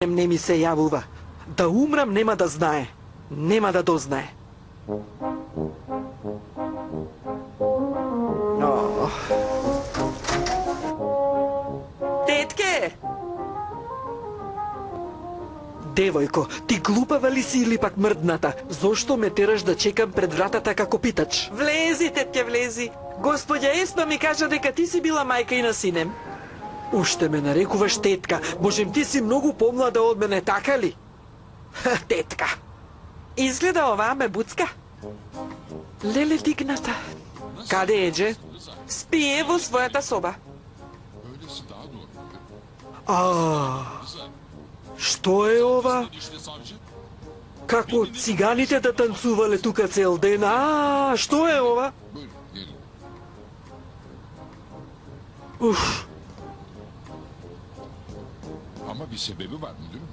Не ми се јавува. Да умрам нема да знае. Нема да дознае. Тетке! Девојко, ти глупава ли си или пак мрдната? Зошто ме тераш да чекам пред вратата како питач? Влези, тетке, влези. Господја Еспа ми кажа дека ти си била мајка и на синем. Уште ме нарекуваш тетка. Божем, ти си многу помлада од мене, така ли? Тетка. Изгледа оваа ме буцка. Леле дигната. Каде еđe? Спие во својата соба. Што е ова? Како циганите да танцувале тука цел ден? Што е ова? Уф. Ama bir sebebi var müdürüm.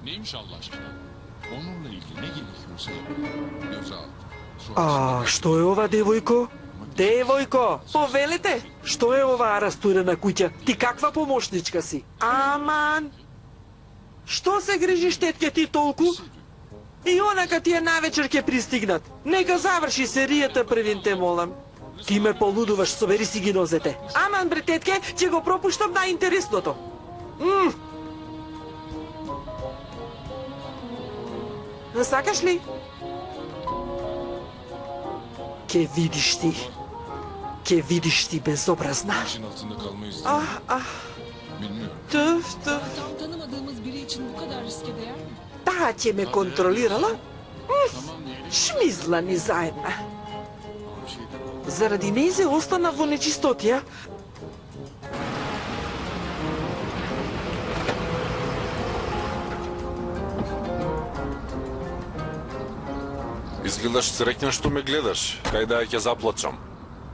Neymiş Allah aşkına? Onunla ilgili ne gerekiyorsa göze aldı. Што е ова, девојко? Девојко, повелете! Што е оваа растурена куќа? Ти каква помошничка си? Аман! Што се грижиш, тетке, ти толку? И онака ти е навечер ќе пристигнат. Нека заврши серијата првин, те молам. Ти ме полудуваш, собери си ги нозете. Аман, бре, тетке, ќе го пропуштам најинтересното. Сакаш ли? Ке видиш ти, безобразна. İşin altında kalmayı istiyorum. Bilmiyorum. Тъф. Tam tanımadığımız biri için bu kadar riske değer mi? Таа ќе ме контролирала? Tamam diyelim. Шмизла ни заедна. Заради нејзе остана во нечистотија. Изгледаш среќна што ме гледаш. Кај да ја ќе заплачам.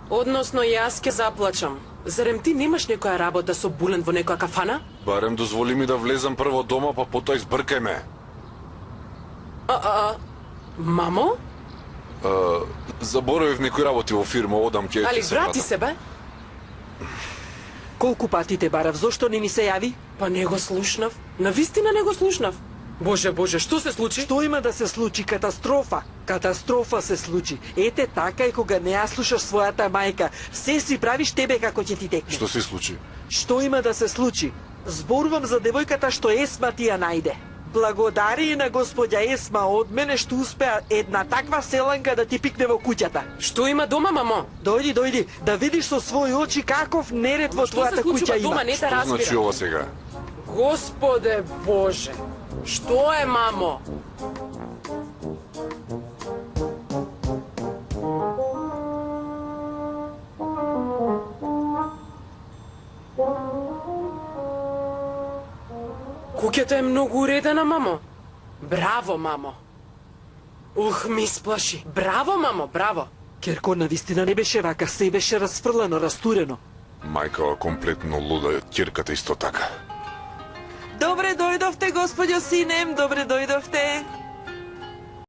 Односно, јас ќе заплачам. Зарем ти немаш некоја работа со Булен во некоја кафана? Барем дозволи ми да влезам прво дома, па потоа избркај ме. Мамо? Заборавив некои работи во фирма, одам ќе Али се врати вратам. се, бе? Колку пати те барав, зошто не ми се јави? Па не го слушнав. Навистина не го слушнав. Боже, што се случи? Што има да се случи? Катастрофа. Катастрофа се случи. Ете така и кога не ја слушаш својата мајка, се си правиш тебе како ќе ти текне. Што се случи? Што има да се случи? Зборувам за девојката што Есма ти ја најде. Благодари на господја Есма од мене што успеа една таква селанка да ти пикне во куќата. Што има дома, мамо? Дојди, да видиш со своји очи каков неред во Што се твојата случува куќа дома, има. не се Што значи разбира. ова сега? Господе Боже, што е, мамо? Куќата е многу уредена, мамо. Браво, мамо. Ми сплаши. Браво, мамо, браво. Керко навистина не беше вака, се беше расфрлено, растурено. Мајка комплетно луда, ќерката исто така. Добре дојдовте, господјо Синем, добре дојдовте.